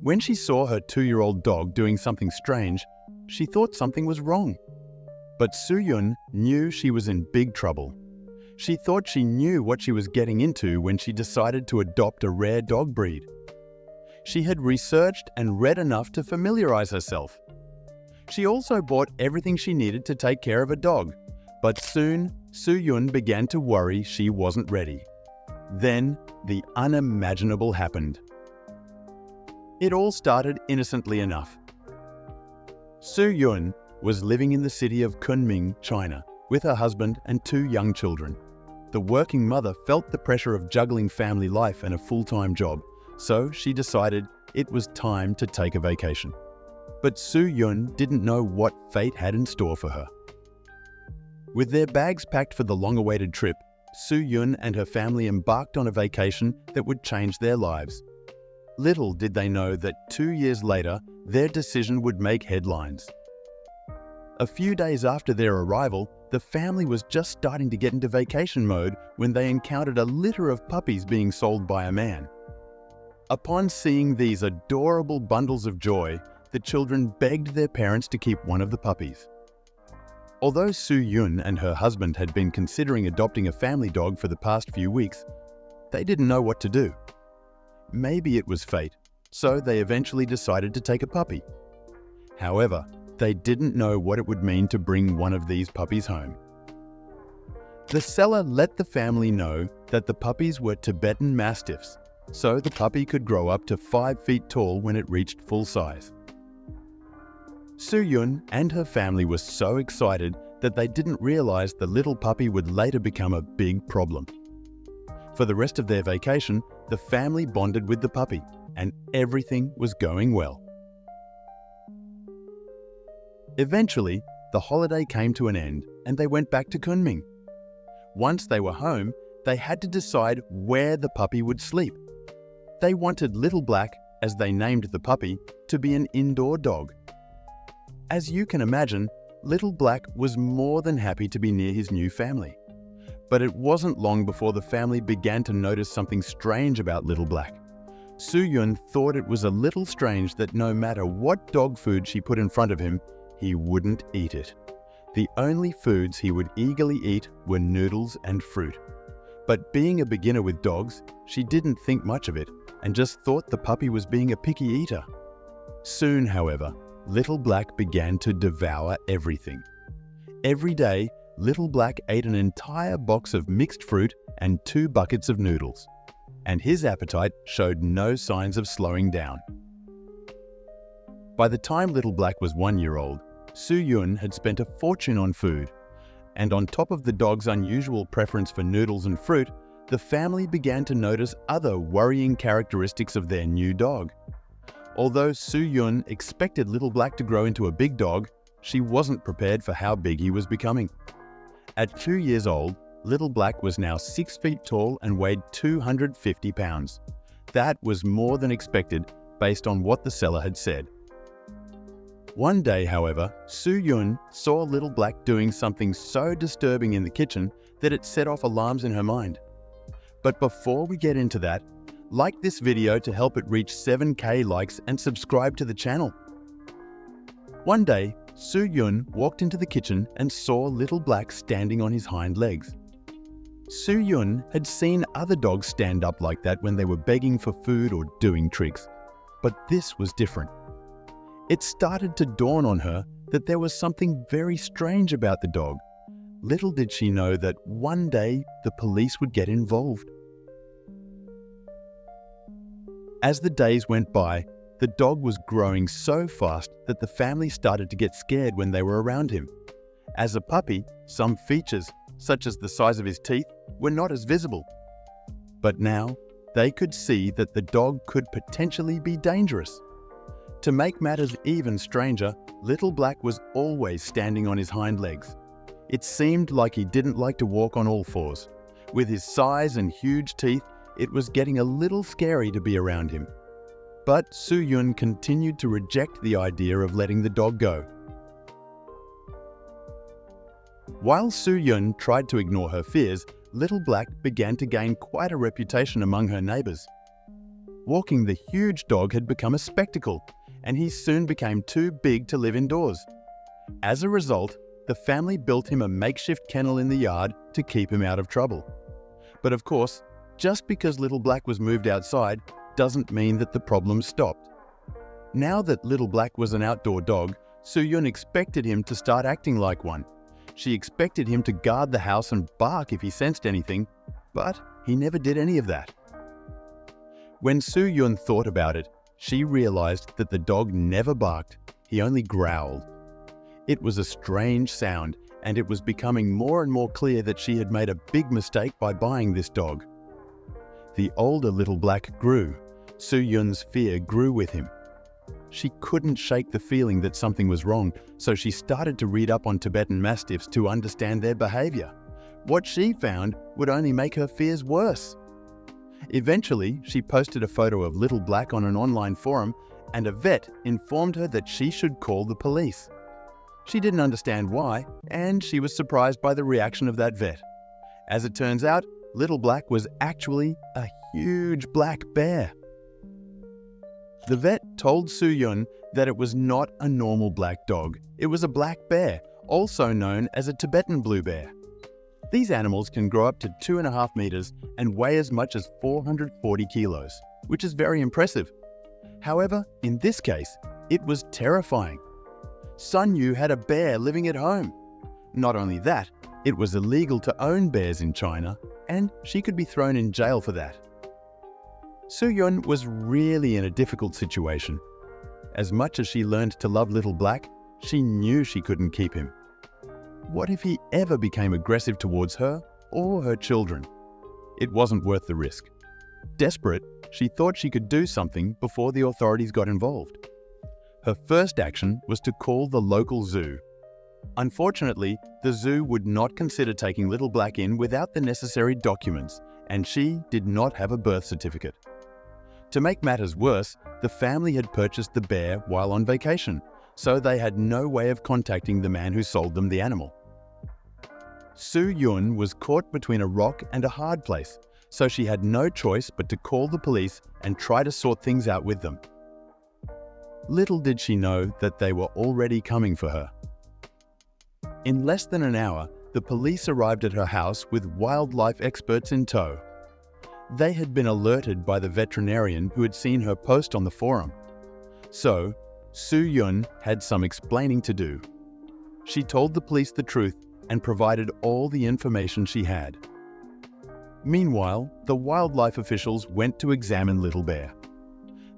When she saw her 2-year-old dog doing something strange, she thought something was wrong. But Soo-yun knew she was in big trouble. She thought she knew what she was getting into when she decided to adopt a rare dog breed. She had researched and read enough to familiarize herself. She also bought everything she needed to take care of a dog, but soon Soo-yun began to worry she wasn't ready. Then the unimaginable happened. It all started innocently enough. Soo-yun was living in the city of Kunming, China, with her husband and 2 young children. The working mother felt the pressure of juggling family life and a full-time job, so she decided it was time to take a vacation. But Soo-yun didn't know what fate had in store for her. With their bags packed for the long-awaited trip, Soo-yun and her family embarked on a vacation that would change their lives. Little did they know that 2 years later, their decision would make headlines. A few days after their arrival, the family was just starting to get into vacation mode when they encountered a litter of puppies being sold by a man. Upon seeing these adorable bundles of joy, the children begged their parents to keep one of the puppies. Although Soo-yun and her husband had been considering adopting a family dog for the past few weeks, they didn't know what to do. Maybe it was fate, so they eventually decided to take a puppy. However, they didn't know what it would mean to bring one of these puppies home. The seller let the family know that the puppies were Tibetan Mastiffs, so the puppy could grow up to 5 feet tall when it reached full size. Soo-yun and her family were so excited that they didn't realize the little puppy would later become a big problem. For the rest of their vacation, the family bonded with the puppy, and everything was going well. Eventually, the holiday came to an end and they went back to Kunming. Once they were home, they had to decide where the puppy would sleep. They wanted Little Black, as they named the puppy, to be an indoor dog. As you can imagine, Little Black was more than happy to be near his new family. But it wasn't long before the family began to notice something strange about Little Black. Soo-yun thought it was a little strange that no matter what dog food she put in front of him, he wouldn't eat it. The only foods he would eagerly eat were noodles and fruit. But being a beginner with dogs, she didn't think much of it and just thought the puppy was being a picky eater. Soon, however, Little Black began to devour everything. Every day, Little Black ate an entire box of mixed fruit and 2 buckets of noodles, and his appetite showed no signs of slowing down. By the time Little Black was 1 year old, Soo-yun had spent a fortune on food, and on top of the dog's unusual preference for noodles and fruit, the family began to notice other worrying characteristics of their new dog. Although Soo-yun expected Little Black to grow into a big dog, she wasn't prepared for how big he was becoming. At 2 years old, Little Black was now 6 feet tall and weighed 250 pounds. That was more than expected based on what the seller had said. One day, however, Soo-yun saw Little Black doing something so disturbing in the kitchen that it set off alarms in her mind. But before we get into that, like this video to help it reach 7K likes and subscribe to the channel. One day, Soo-yun walked into the kitchen and saw Little Black standing on his hind legs. Soo-yun had seen other dogs stand up like that when they were begging for food or doing tricks, but this was different. It started to dawn on her that there was something very strange about the dog. Little did she know that one day the police would get involved. As the days went by, the dog was growing so fast that the family started to get scared when they were around him. As a puppy, some features, such as the size of his teeth, were not as visible. But now, they could see that the dog could potentially be dangerous. To make matters even stranger, Little Black was always standing on his hind legs. It seemed like he didn't like to walk on all fours. With his size and huge teeth, it was getting a little scary to be around him. But Soo-yun continued to reject the idea of letting the dog go. While Soo-yun tried to ignore her fears, Little Black began to gain quite a reputation among her neighbors. Walking the huge dog had become a spectacle, and he soon became too big to live indoors. As a result, the family built him a makeshift kennel in the yard to keep him out of trouble. But of course, just because Little Black was moved outside doesn't mean that the problem stopped. Now that Little Black was an outdoor dog, Soo-Yun expected him to start acting like one. She expected him to guard the house and bark if he sensed anything, but he never did any of that. When Soo-Yun thought about it, she realized that the dog never barked, he only growled. It was a strange sound, and it was becoming more and more clear that she had made a big mistake by buying this dog. The older Little Black grew. Soo-Yun's fear grew with him. She couldn't shake the feeling that something was wrong, so she started to read up on Tibetan Mastiffs to understand their behavior. What she found would only make her fears worse. Eventually, she posted a photo of Little Black on an online forum, and a vet informed her that she should call the police. She didn't understand why, and she was surprised by the reaction of that vet. As it turns out, Little Black was actually a huge black bear. The vet told Soo-Yun that it was not a normal black dog. It was a black bear, also known as a Tibetan blue bear. These animals can grow up to 2.5 meters and weigh as much as 440 kilos, which is very impressive. However, in this case, it was terrifying. Sun Yu had a bear living at home. Not only that, it was illegal to own bears in China, and she could be thrown in jail for that. Soo-Yun was really in a difficult situation. As much as she learned to love Little Black, she knew she couldn't keep him. What if he ever became aggressive towards her or her children? It wasn't worth the risk. Desperate, she thought she could do something before the authorities got involved. Her first action was to call the local zoo. Unfortunately, the zoo would not consider taking Little Black in without the necessary documents, and she did not have a birth certificate. To make matters worse, the family had purchased the bear while on vacation, so they had no way of contacting the man who sold them the animal. Soo-Yun was caught between a rock and a hard place, so she had no choice but to call the police and try to sort things out with them. Little did she know that they were already coming for her. In less than an hour, the police arrived at her house with wildlife experts in tow. They had been alerted by the veterinarian who had seen her post on the forum. So, Soo-Yun had some explaining to do. She told the police the truth and provided all the information she had. Meanwhile, the wildlife officials went to examine Little Bear.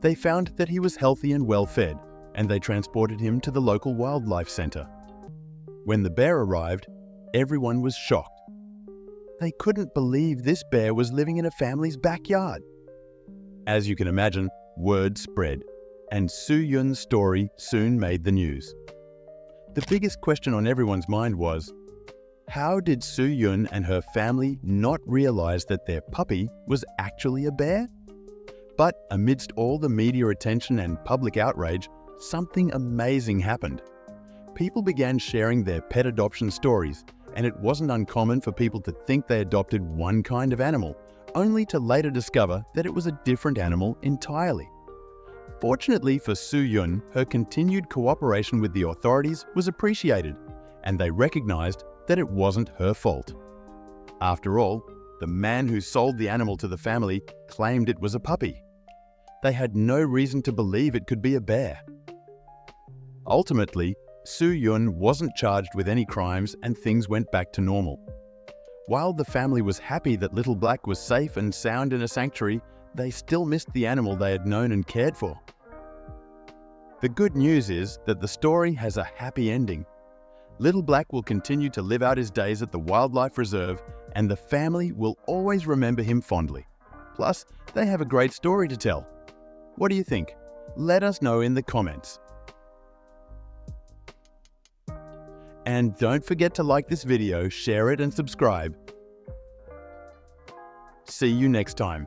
They found that he was healthy and well-fed, and they transported him to the local wildlife center. When the bear arrived, everyone was shocked. They couldn't believe this bear was living in a family's backyard. As you can imagine, word spread, and Soo-Yun's story soon made the news. The biggest question on everyone's mind was, how did Soo-Yun and her family not realize that their puppy was actually a bear? But amidst all the media attention and public outrage, something amazing happened. People began sharing their pet adoption stories, and it wasn't uncommon for people to think they adopted one kind of animal, only to later discover that it was a different animal entirely. Fortunately for Soo-Yun, her continued cooperation with the authorities was appreciated, and they recognized that it wasn't her fault. After all, the man who sold the animal to the family claimed it was a puppy. They had no reason to believe it could be a bear. Ultimately, Soo-Yun wasn't charged with any crimes and things went back to normal. While the family was happy that Little Black was safe and sound in a sanctuary, they still missed the animal they had known and cared for. The good news is that the story has a happy ending. Little Black will continue to live out his days at the Wildlife Reserve, and the family will always remember him fondly. Plus, they have a great story to tell. What do you think? Let us know in the comments. And don't forget to like this video, share it and subscribe. See you next time.